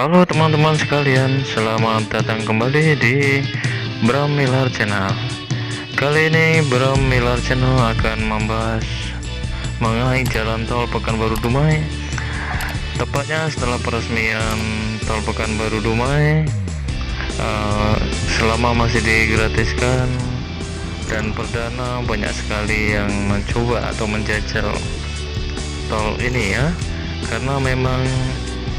Halo teman-teman sekalian, selamat datang kembali di Bram Miller Channel. Kali ini Bram Miller Channel akan membahas mengenai jalan tol Pekanbaru Dumai. Tepatnya setelah peresmian tol Pekanbaru Dumai, selama masih digratiskan dan perdana, banyak sekali yang mencoba atau menjajal tol ini ya, karena memang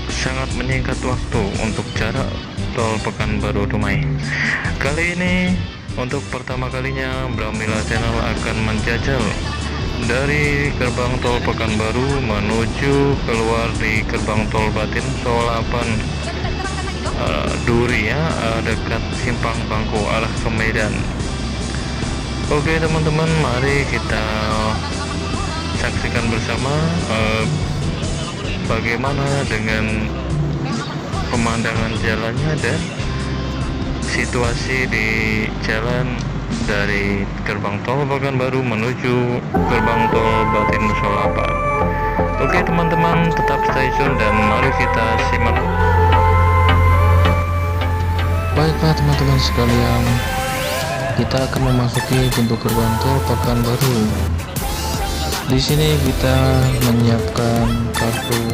sangat menyingkat waktu untuk jarak tol Pekanbaru Dumai. Kali ini untuk pertama kalinya Bram Miller Channel akan menjajal dari gerbang tol Pekanbaru menuju keluar di gerbang tol Batin Solapan Duri ya, dekat Simpang Bangku arah ke Medan. Oke teman-teman, mari kita saksikan bersama bagaimana dengan pemandangan jalannya dan situasi di jalan dari gerbang tol Pekanbaru menuju gerbang tol Batin Solapan. Oke teman-teman, tetap stay tune dan mari kita simak. Baiklah teman-teman sekalian, kita akan memasuki pintu gerbang tol Pekanbaru. Di sini kita menyiapkan kartu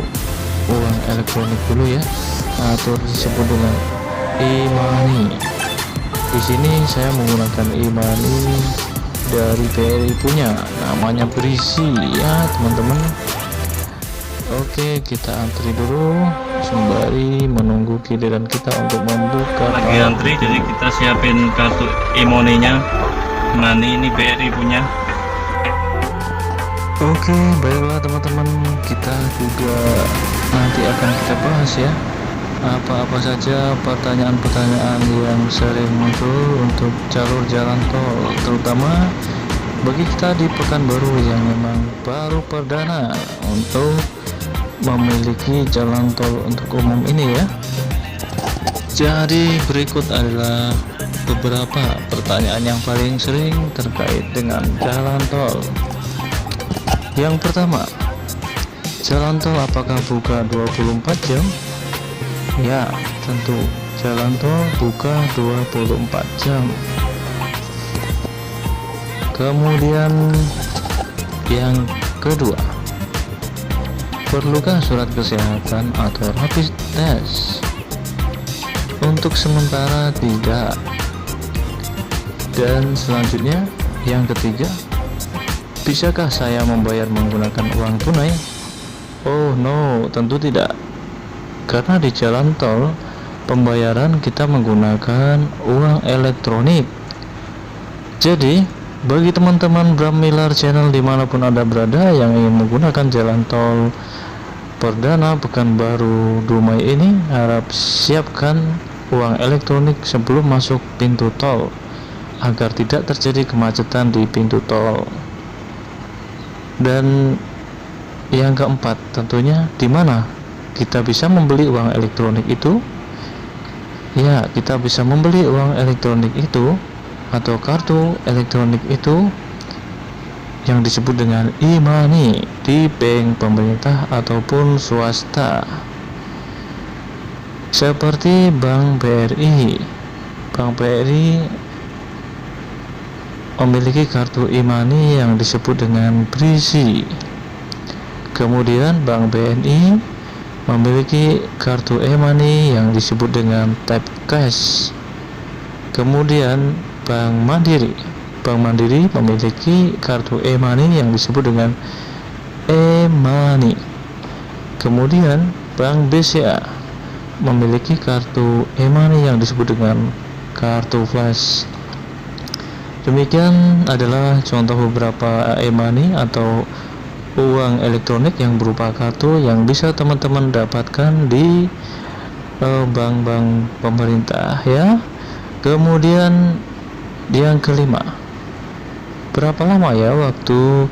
uang elektronik dulu ya, atau disebut dengan e-money. Di sini saya menggunakan e-money dari BRI punya, namanya Berisi ya teman-teman. Oke, kita antri dulu sembari menunggu giliran kita untuk membuka. Lagi antri, jadi kita siapin kartu e-money-nya. Money ini BRI punya. Oke, baiklah teman-teman, kita juga nanti akan kita bahas ya apa-apa saja pertanyaan-pertanyaan yang sering muncul untuk jalur jalan tol, terutama bagi kita di Pekanbaru yang memang baru perdana untuk memiliki jalan tol untuk umum ini ya. Jadi berikut adalah beberapa pertanyaan yang paling sering terkait dengan jalan tol. Yang pertama, jalan tol apakah buka 24 jam? Ya, tentu jalan tol buka 24 jam. Kemudian yang kedua, perlukah surat kesehatan atau rapid test? Untuk sementara tidak. Dan selanjutnya yang ketiga, bisakah saya membayar menggunakan uang tunai? Oh no, tentu tidak. Karena di jalan tol pembayaran kita menggunakan uang elektronik. Jadi bagi teman-teman Bram Miller Channel dimanapun Anda berada yang ingin menggunakan jalan tol perdana Pekanbaru Dumai ini, harap siapkan uang elektronik sebelum masuk pintu tol agar tidak terjadi kemacetan di pintu tol. Dan yang keempat, tentunya di mana kita bisa membeli uang elektronik itu? Ya, kita bisa membeli uang elektronik itu atau kartu elektronik itu yang disebut dengan e-money di bank pemerintah ataupun swasta seperti Bank BRI. Bank BRI memiliki kartu e-money yang disebut dengan Berisi. Kemudian Bank BNI memiliki kartu e-money yang disebut dengan Tap Cash. Kemudian Bank Mandiri memiliki kartu e-money yang disebut dengan e-money. Kemudian Bank BCA memiliki kartu e-money yang disebut dengan kartu flash. Demikian adalah contoh beberapa e-money atau uang elektronik yang berupa kartu yang bisa teman-teman dapatkan di bank-bank pemerintah ya. Kemudian yang kelima, berapa lama ya waktu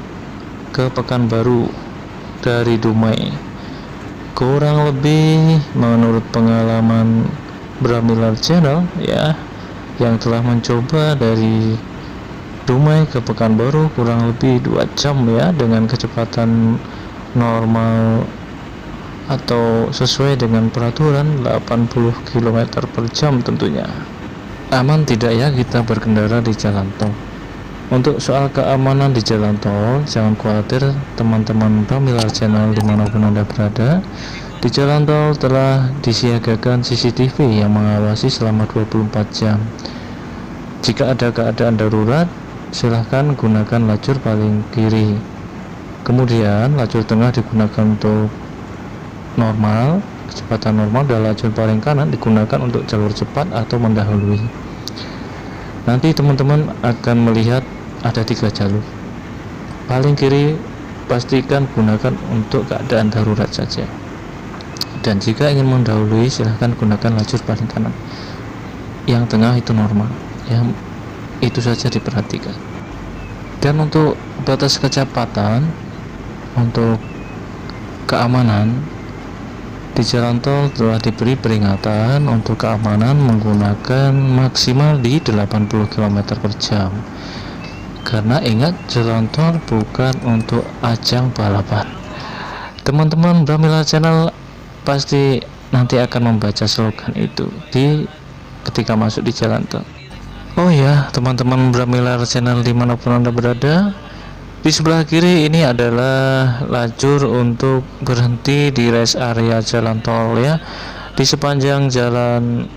ke Pekanbaru dari Dumai? Kurang lebih menurut pengalaman Bram Miller Channel ya, yang telah mencoba dari Dumai ke Pekanbaru kurang lebih 2 jam ya, dengan kecepatan normal atau sesuai dengan peraturan 80 km per jam tentunya. Aman tidak ya kita berkendara di jalan tol? Untuk soal keamanan di jalan tol, jangan khawatir teman-teman Bramilar Channel dimanapun Anda berada. Di jalan tol telah disiagakan CCTV yang mengawasi selama 24 jam. Jika ada keadaan darurat, silahkan gunakan lajur paling kiri. Kemudian lajur tengah digunakan untuk normal, kecepatan normal, dan lajur paling kanan digunakan untuk jalur cepat atau mendahului. Nanti teman-teman akan melihat ada 3 jalur. Paling kiri pastikan gunakan untuk keadaan darurat saja, dan jika ingin mendahului silahkan gunakan lajur paling kanan. Yang tengah itu normal, yang itu saja diperhatikan. Dan untuk batas kecepatan untuk keamanan di jalan tol telah diberi peringatan untuk keamanan menggunakan maksimal di 80 km per jam. Karena ingat, jalan tol bukan untuk ajang balapan. Teman-teman Bramilar Channel pasti nanti akan membaca slogan itu ketika masuk di jalan tol. Oh ya, teman-teman Bramilar Channel dimanapun Anda berada, di sebelah kiri ini adalah lajur untuk berhenti di rest area jalan tol ya. Di sepanjang jalan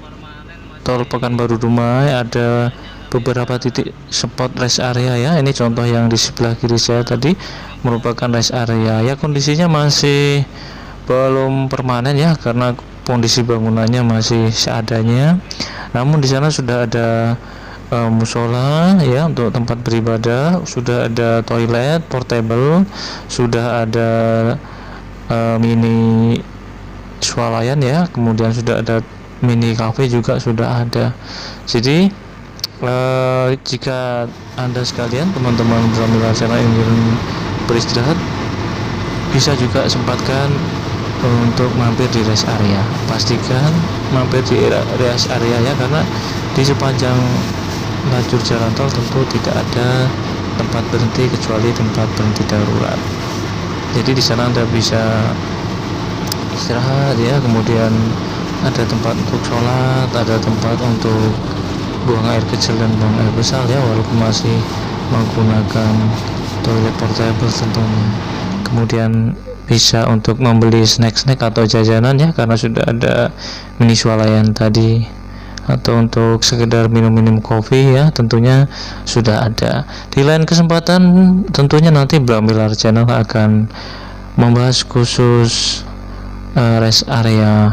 tol Pekanbaru Dumai ada beberapa titik spot rest area ya. Ini contoh yang di sebelah kiri saya tadi merupakan rest area ya. Kondisinya masih belum permanen ya, karena kondisi bangunannya masih seadanya. Namun di sana sudah ada musola ya untuk tempat beribadah, sudah ada toilet portable, sudah ada mini swalayan ya, kemudian sudah ada mini cafe juga sudah ada. Jadi jika Anda sekalian teman-teman Bramilar Channel ingin beristirahat, bisa juga sempatkan untuk mampir di rest area. Pastikan mampir di rest area ya, karena di sepanjang lajur jalan tol tentu tidak ada tempat berhenti kecuali tempat berhenti darurat. Jadi di sana Anda bisa istirahat ya, kemudian ada tempat untuk sholat, ada tempat untuk buang air kecil dan buang air besar ya, walaupun masih menggunakan toilet portable tentunya. Kemudian bisa untuk membeli snack-snack atau jajanan ya, karena sudah ada mini swalayan tadi, atau untuk sekedar minum-minum kopi ya, tentunya sudah ada. Di lain kesempatan tentunya nanti Bramilar Channel akan membahas khusus rest area,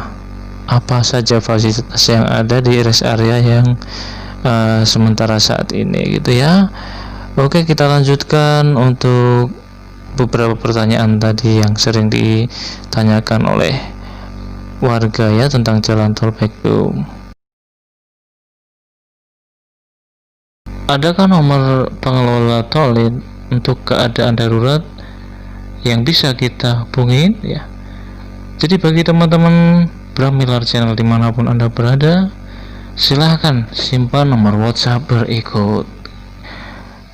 apa saja fasilitas yang ada di rest area yang sementara saat ini gitu ya. Oke, kita lanjutkan untuk beberapa pertanyaan tadi yang sering ditanyakan oleh warga ya tentang jalan tol Bektum. Adakah nomor pengelola tol untuk keadaan darurat yang bisa kita hubungin ya? Jadi bagi teman-teman Bramilar Channel dimanapun Anda berada, silahkan simpan nomor WhatsApp berikut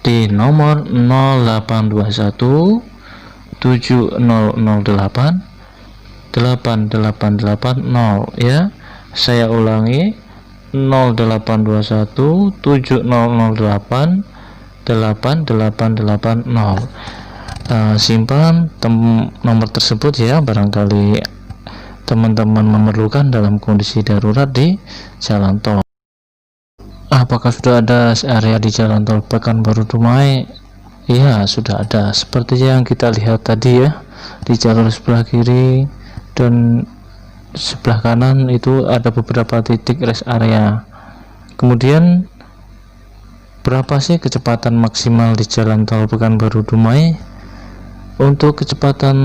di nomor 0821 7008 8880 ya. Saya ulangi, 0821 7008 8880. Simpan nomor tersebut ya, barangkali teman-teman memerlukan dalam kondisi darurat di jalan tol. Apakah sudah ada area di jalan tol Pekanbaru Dumai? Iya, sudah ada, seperti yang kita lihat tadi ya, di jalur sebelah kiri dan sebelah kanan itu ada beberapa titik rest area. Kemudian berapa sih kecepatan maksimal di jalan tol Pekanbaru Dumai? Untuk kecepatan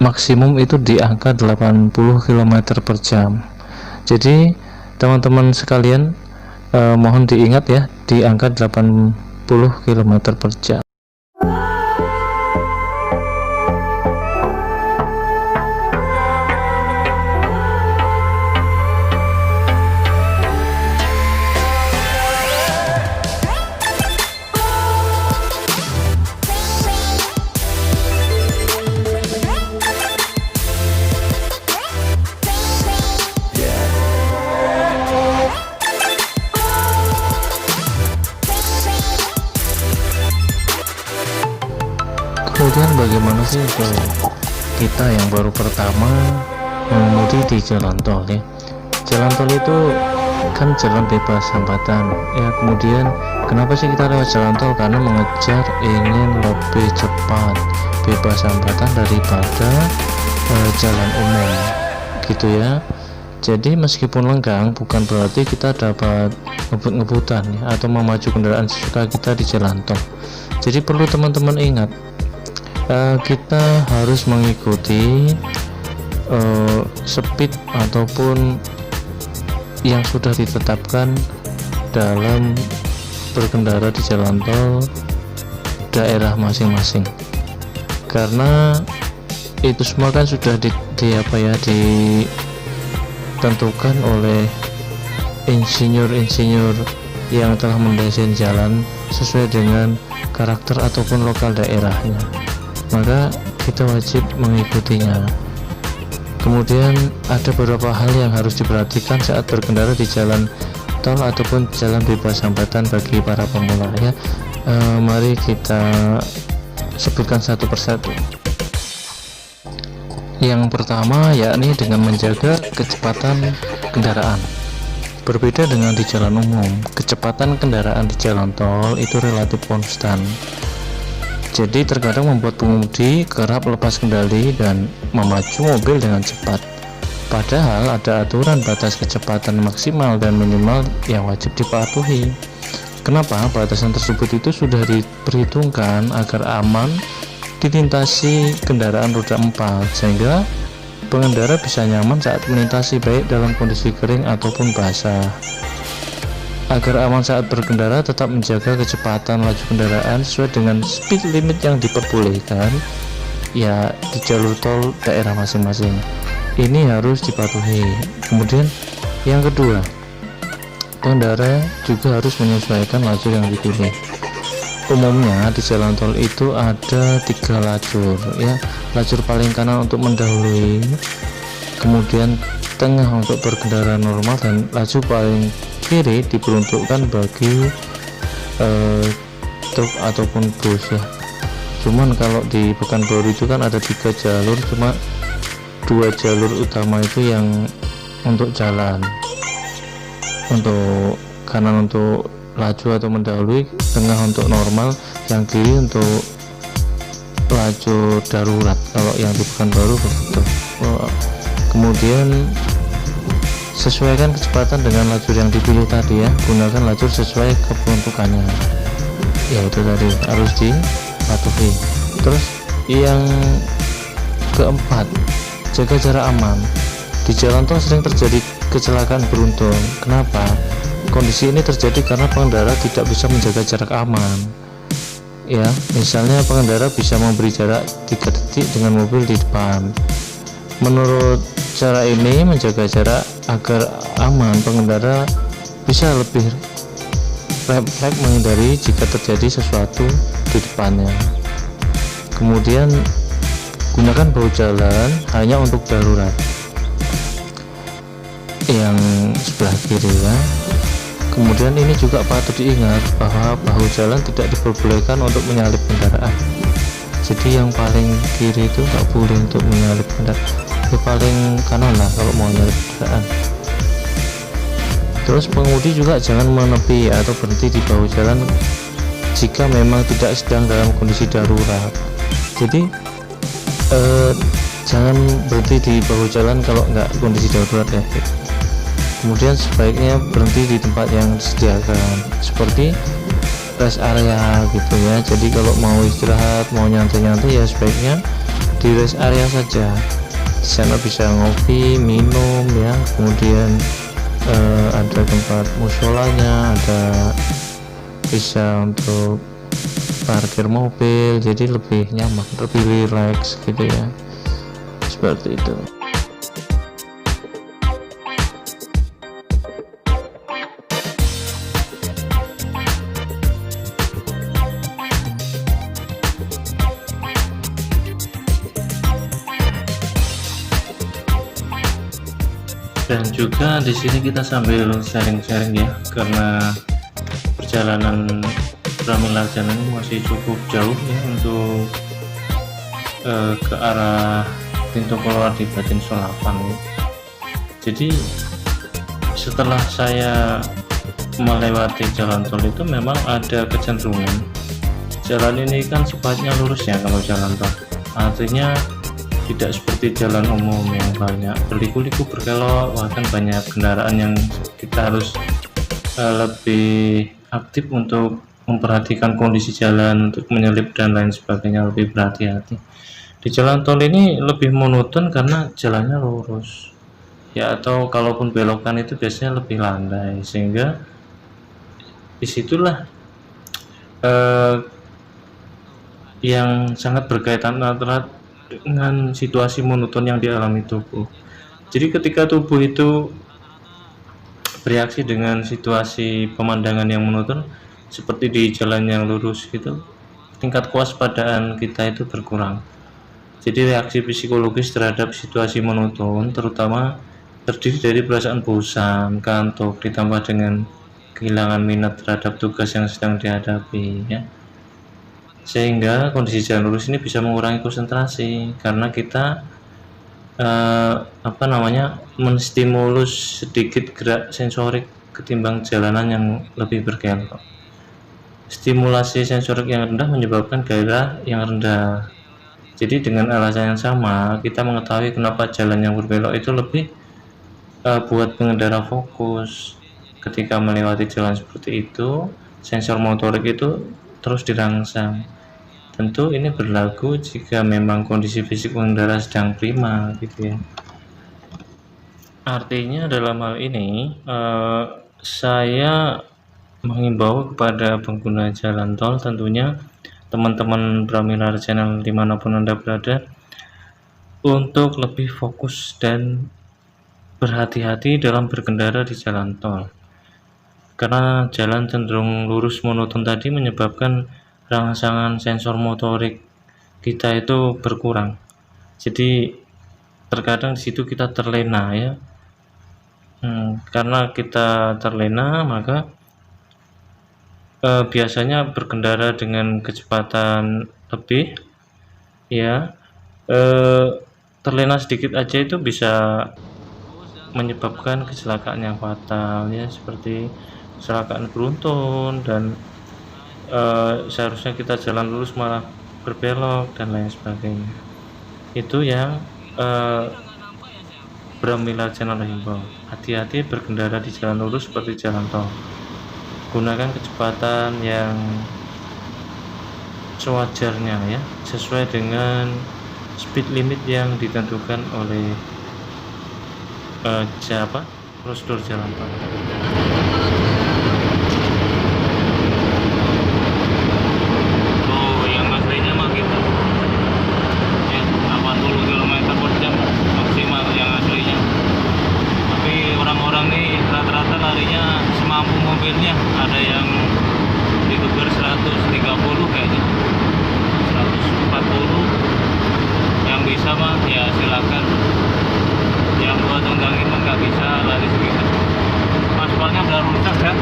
maksimum itu di angka 80 km per jam. Jadi teman-teman sekalian mohon diingat ya, di angka 80 km per jam. bagaimana sih untuk kita yang baru pertama mengemudi di jalan tol ya. Jalan tol itu kan jalan bebas hambatan ya. Kemudian kenapa sih kita lewat jalan tol? Karena mengejar ingin lebih cepat, bebas hambatan daripada jalan umum gitu ya. Jadi meskipun lenggang bukan berarti kita dapat ngebut-ngebutan ya, atau memacu kendaraan sesuka kita di jalan tol. Jadi perlu teman-teman ingat, kita harus mengikuti speed ataupun yang sudah ditetapkan dalam berkendara di jalan tol daerah masing-masing, karena itu semua kan sudah ditentukan oleh insinyur-insinyur yang telah mendesain jalan sesuai dengan karakter ataupun lokal daerahnya, maka kita wajib mengikutinya. Kemudian ada beberapa hal yang harus diperhatikan saat berkendara di jalan tol ataupun jalan bebas hambatan bagi para pemula ya. Mari kita sebutkan satu persatu. Yang pertama yakni dengan menjaga kecepatan kendaraan. Berbeda dengan di jalan umum, kecepatan kendaraan di jalan tol itu relatif konstan. Jadi terkadang membuat pengemudi kerap lepas kendali dan memacu mobil dengan cepat. Padahal ada aturan batas kecepatan maksimal dan minimal yang wajib dipatuhi. Kenapa? Batasan tersebut itu sudah diperhitungkan agar aman dilintasi kendaraan roda 4, sehingga pengendara bisa nyaman saat melintasi baik dalam kondisi kering ataupun basah. Agar aman saat berkendara, tetap menjaga kecepatan laju kendaraan sesuai dengan speed limit yang diperbolehkan ya di jalur tol daerah masing-masing. Ini harus dipatuhi. Kemudian yang kedua, pengendara juga harus menyesuaikan lajur yang dipilih. Umumnya di jalan tol itu ada 3 lajur ya. Lajur paling kanan untuk mendahului, kemudian tengah untuk berkendara normal, dan lajur paling kiri diperuntukkan bagi truk ataupun bus ya. Cuman kalau di Pekanbaru itu kan ada 3 jalur, cuma 2 jalur utama itu yang untuk jalan, untuk kanan untuk laju atau mendahului, tengah untuk normal, yang kiri untuk laju darurat kalau yang di Pekanbaru begitu. Kemudian sesuaikan kecepatan dengan lajur yang dipilih tadi ya, gunakan lajur sesuai keperuntukannya, yaitu tadi harus dipatuhi. Terus yang keempat, jaga jarak aman. Di jalan tol sering terjadi kecelakaan beruntun. Kenapa? Kondisi ini terjadi karena pengendara tidak bisa menjaga jarak aman ya. Misalnya pengendara bisa memberi jarak 3 detik dengan mobil di depan. Menurut cara ini menjaga jarak agar aman, pengendara bisa lebih refleks menghindari jika terjadi sesuatu di depannya. Kemudian gunakan bahu jalan hanya untuk darurat, yang sebelah kiri ya. Kemudian ini juga patut diingat bahwa bahu jalan tidak diperbolehkan untuk menyalip kendaraan. Jadi yang paling kiri itu nggak boleh untuk menyalip kendaraan, yang paling kanan lah kalau mau menyalip kendaraan. Terus pengemudi juga jangan menepi atau berhenti di bahu jalan jika memang tidak sedang dalam kondisi darurat. Jadi jangan berhenti di bahu jalan kalau nggak kondisi darurat ya. Kemudian sebaiknya berhenti di tempat yang disediakan seperti rest area gitu ya. Jadi kalau mau istirahat, mau nyantai-nyantai ya sebaiknya di rest area saja. Di sana bisa ngopi, minum ya. Kemudian ada tempat musolanya, ada bisa untuk parkir mobil, jadi lebih nyaman, lebih rileks gitu ya, seperti itu. Dan juga di sini kita sambil sharing-sharing ya, karena perjalanan Braminlajan ini masih cukup jauh ya untuk ke arah pintu keluar di Batin Solapan. Jadi setelah saya melewati jalan tol itu memang ada kecenderungan jalan ini kan sifatnya lurus ya kalau jalan tol, artinya tidak seperti jalan umum yang banyak berliku-liku berkelok, bahkan banyak kendaraan yang kita harus lebih aktif untuk memperhatikan kondisi jalan, untuk menyelip dan lain sebagainya, lebih berhati-hati. Di jalan tol ini lebih monoton karena jalannya lurus ya, atau kalaupun belokan itu biasanya lebih landai, sehingga disitulah yang sangat berkaitan antara dengan situasi monoton yang dialami tubuh. Jadi ketika tubuh itu bereaksi dengan situasi pemandangan yang monoton seperti di jalan yang lurus gitu, tingkat kewaspadaan kita itu berkurang. Jadi reaksi psikologis terhadap situasi monoton terutama terdiri dari perasaan bosan, kantuk, ditambah dengan kehilangan minat terhadap tugas yang sedang dihadapi ya. Sehingga kondisi jalan lurus ini bisa mengurangi konsentrasi karena kita menstimulus sedikit gerak sensorik ketimbang jalanan yang lebih berkelok. Stimulasi sensorik yang rendah menyebabkan gairah yang rendah. Jadi dengan alasan yang sama kita mengetahui kenapa jalan yang berbelok itu lebih buat pengendara fokus. Ketika melewati jalan seperti itu, sensor motorik itu terus dirangsang. Tentu ini berlaku jika memang kondisi fisik pengendara sedang prima gitu ya. Artinya dalam hal ini saya menghimbau kepada pengguna jalan tol, tentunya teman-teman Pramila Channel dimanapun Anda berada, untuk lebih fokus dan berhati-hati dalam berkendara di jalan tol, karena jalan cenderung lurus monoton tadi menyebabkan rangsangan sensor motorik kita itu berkurang. Jadi terkadang di situ kita terlena ya. Karena kita terlena maka biasanya berkendara dengan kecepatan lebih ya, terlena sedikit aja itu bisa menyebabkan kecelakaan yang fatal ya, seperti kecelakaan beruntun dan seharusnya kita jalan lurus malah berbelok dan lain sebagainya. Itu yang Pramila Channel himbau, hati-hati berkendara di jalan lurus seperti jalan tol. Gunakan kecepatan yang sewajarnya ya, sesuai dengan speed limit yang ditentukan oleh prosedur jalan tol. Yang aslinya mah gitu ya, 80 km per jam maksimal yang aslinya, tapi orang-orang nih rata-rata larinya semampu mobilnya. Ada yang ditegur 130 kayaknya, 140. Yang bisa mah ya silakan, yang buat tunggangin mah nggak bisa lari segitu, aspalnya udah rusak kan.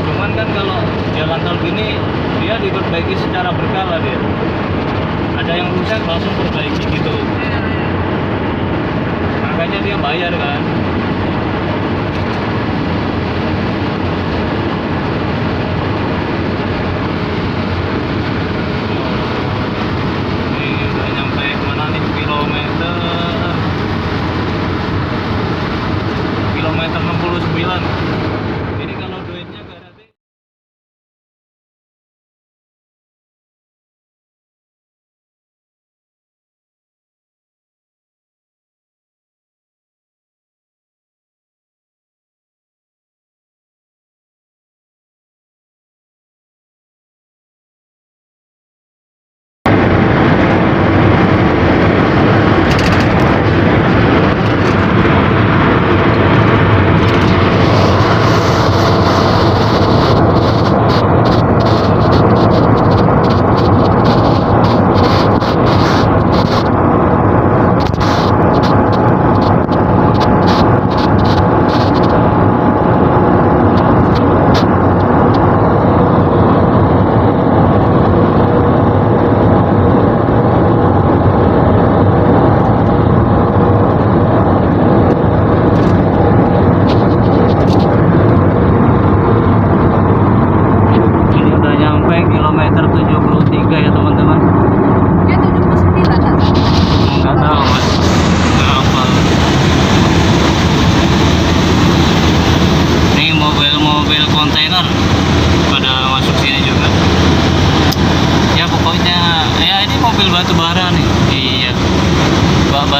Cuman kan kalau jalan tol gini dia diperbaiki secara berkala, dia ada yang rusak langsung perbaiki gitu, makanya dia bayar kan.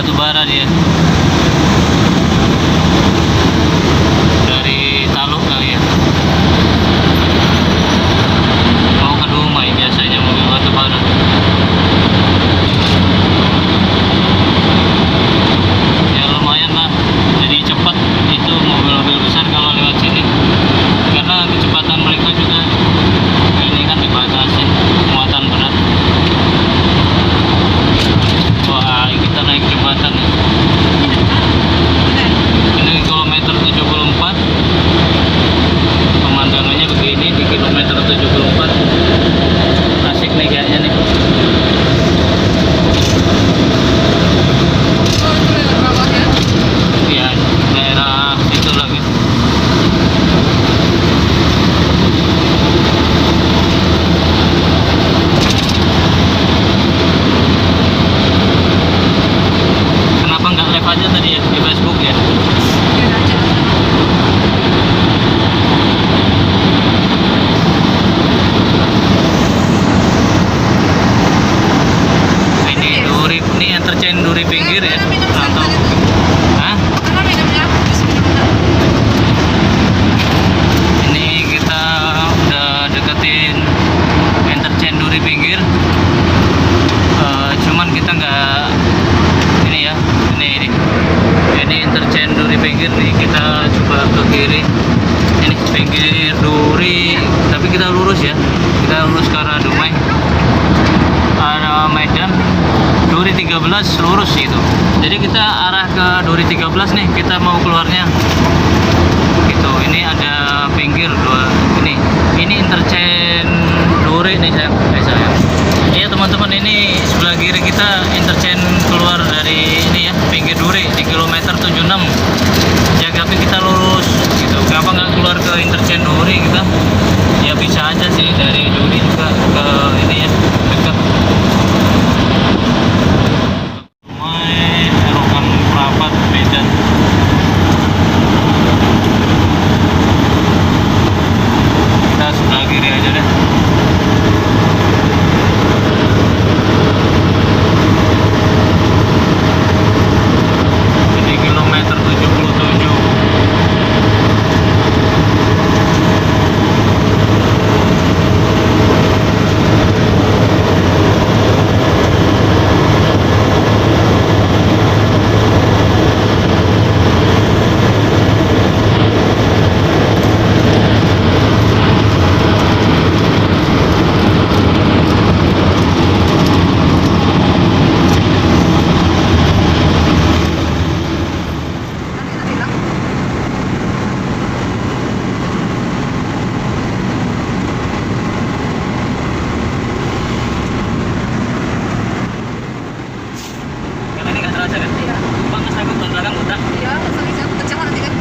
batu bara dia. Dari Taluk kali ya. Mau ke Dumai biasanya mobil batu bara. Ya lumayan lah, jadi cepat itu mobil-mobil besar kalau lewat sini. Karena kecepatan mereka juga ini kan dibatasin muatan berat. Wah, kita naik jembatan nih. Ini kilometer 74. Pemandangannya begini di kilometer 74. Asik nih kayaknya nih. Ya, daerah situ lagi. Kenapa nggak live aja tadi ya di Facebook ya? Ini Duri, ini interchange Duri pinggir ya? Atau hah? Ini kita udah deketin interchange Duri pinggir. Cuman kita nggak ini ya, ini jadi interchange Duri pinggir nih, kita coba ke kiri. Ini pinggir Duri, tapi kita lurus ya, kita lurus ke arah Dumai, arah Medan. Duri 13 lurus itu. Jadi kita arah ke Duri 13 nih, kita mau keluarnya gitu. Ini ada pinggir dua, ini interchange Duri nih sayang. Iya teman-teman, ini sebelah kiri kita interchange keluar dari ini ya, pinggir Duri di kilometer 76 ya, tapi kita lurus gitu. Kenapa nggak keluar ke interchange Duri kita? Ya bisa aja sih, dari Duri juga ke ini ya, dekat. Erokan Prapat Medan. Kita sebelah kiri aja deh. Ini kilometer 77. Karena ini nggak terasa kan? Iya. Bang, aku ke belakang udah. Iya, bisa kecil nanti kan.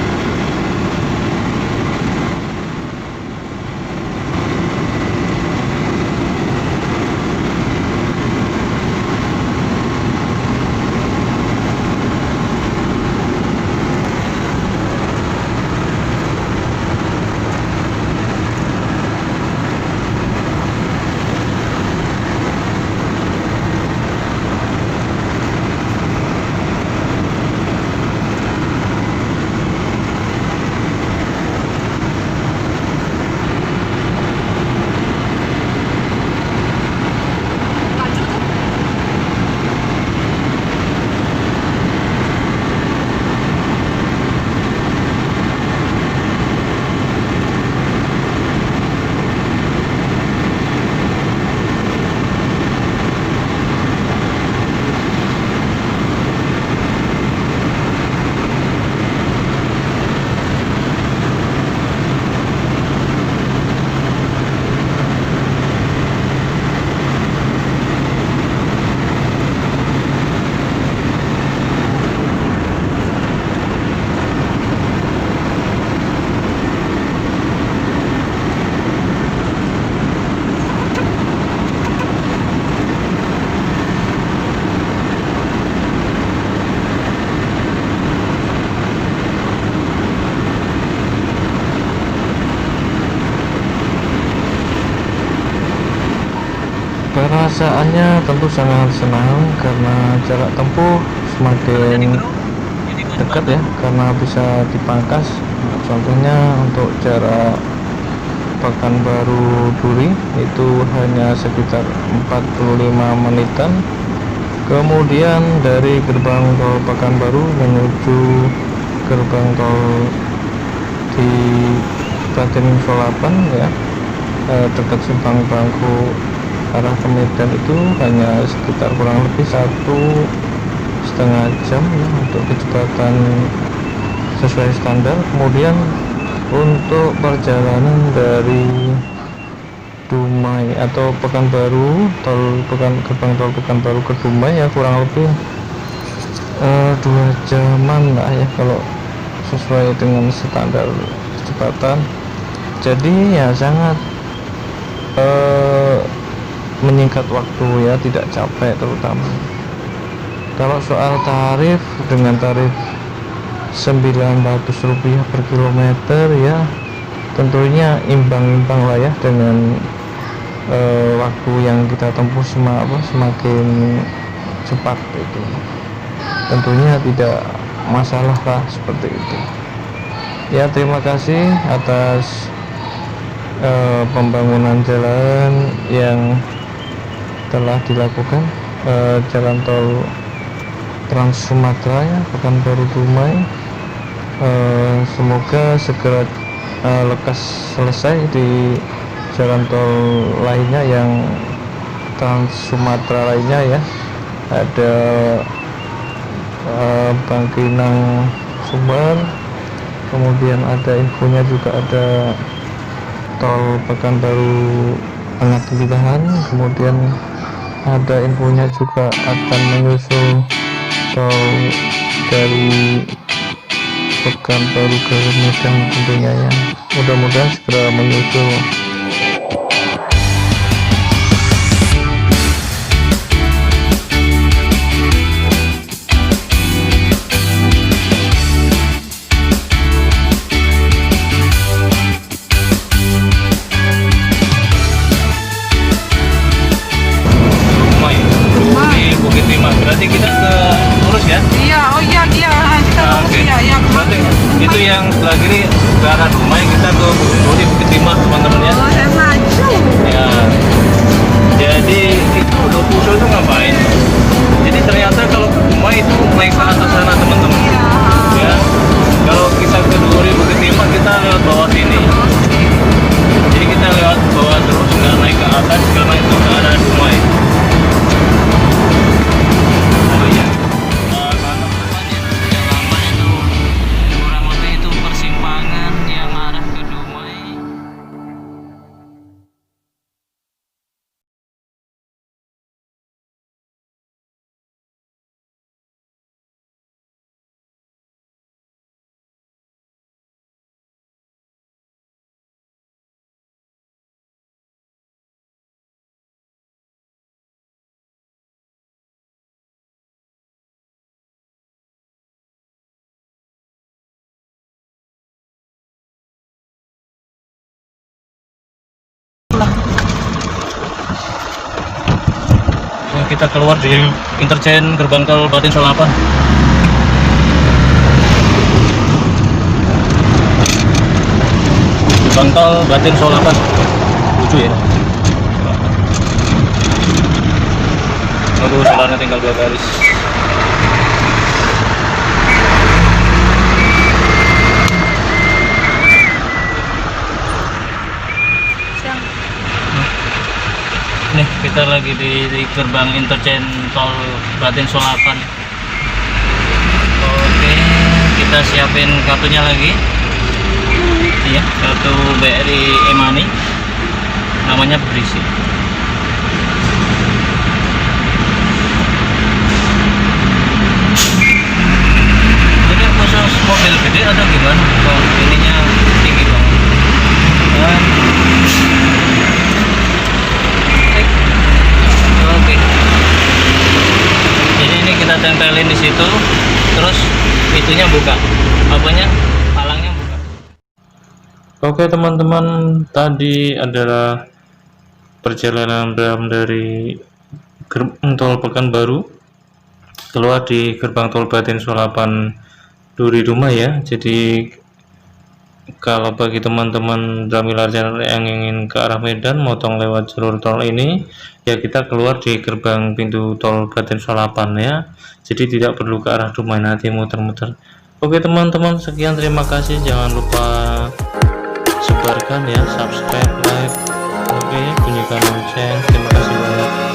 Perasaannya tentu sangat senang karena jarak tempuh semakin dekat ya, karena bisa dipangkas. Contohnya untuk jarak Pekanbaru Duri itu hanya sekitar 45 menitan. Kemudian dari gerbang tol Pekanbaru menuju gerbang tol di Raden Solapan ya, dekat Simpang Bangku arah ke Medan itu hanya sekitar kurang lebih 1,5 jam ya, untuk kecepatan sesuai standar. Kemudian untuk perjalanan dari Dumai atau Pekanbaru, gerbang tol Pekanbaru ke Dumai ya kurang lebih 2 jaman lah ya kalau sesuai dengan standar kecepatan. Jadi ya sangat menyingkat waktu ya, tidak capek terutama. Kalau soal tarif, dengan tarif Rp900 per kilometer ya tentunya imbang-imbang lah ya dengan waktu yang kita tempuh semakin cepat itu. Tentunya tidak masalah lah seperti itu ya. Terima kasih atas pembangunan jalan yang telah dilakukan, jalan tol Trans Sumatera ya, Pekanbaru Dumai. Semoga segera lekas selesai di jalan tol lainnya yang Trans Sumatera lainnya ya. Ada Bangkinang Sumber, kemudian ada infonya juga ada tol Pekanbaru Pengatulahan, kemudian ada infonya juga akan menyusul tol dari Pekanbaru ke Medan tentunya ya. Mudah-mudahan segera menyusul. Di Bukit Timah. Berarti kita ke lurus ya? Iya, oh iya dia kita Ah, lurus oke. ya, ya Berarti itu yang sebelah kiri ke arah Dumai, kita ke Bukit Timah teman-teman ya. Oh, saya maju. Ya. Jadi itu Dopuso itu ngapain? Jadi ternyata kalau ke Dumai itu naik ke atas sana teman-teman. Iya. Ya. Kalau kita ke Duri Bukit Timah kita lewat bawah sini. Jadi kita lewat bawah terus nggak naik ke atas karena itu ke arah Dumai. Oh iya. Kalau depannya yang lama itu kurang lebih itu persimpangan yang arah ke Dumai. Kita keluar di interchange gerbang tol Batin Solapan. Gerbang tol Batin Solapan. Lucu ya. Aduh, solarnya tinggal 2 garis. Nih kita lagi di gerbang interchange tol Batin Solapan. Oke, kita siapin kartunya lagi. Iya, kartu BRI e-money. Namanya berisi. Ini khusus mobil gede atau gimana? Kok ininya tinggi banget? Dan oke. Jadi ini kita tempelin di situ, terus itunya buka, apanya, palangnya buka. Oke teman-teman, tadi adalah perjalanan dari gerbang tol Pekanbaru keluar di gerbang tol Batin Solapan Duri Dumai ya. Jadi kalau bagi teman-teman Dramilar Channel yang ingin ke arah Medan motong lewat jalur tol ini ya, kita keluar di gerbang pintu tol Batin Solapan ya, jadi tidak perlu ke arah Dumai nanti muter-muter. Oke teman-teman, sekian, terima kasih, jangan lupa sebarkan ya, subscribe, like, oke, bunyikan lonceng, terima kasih banyak.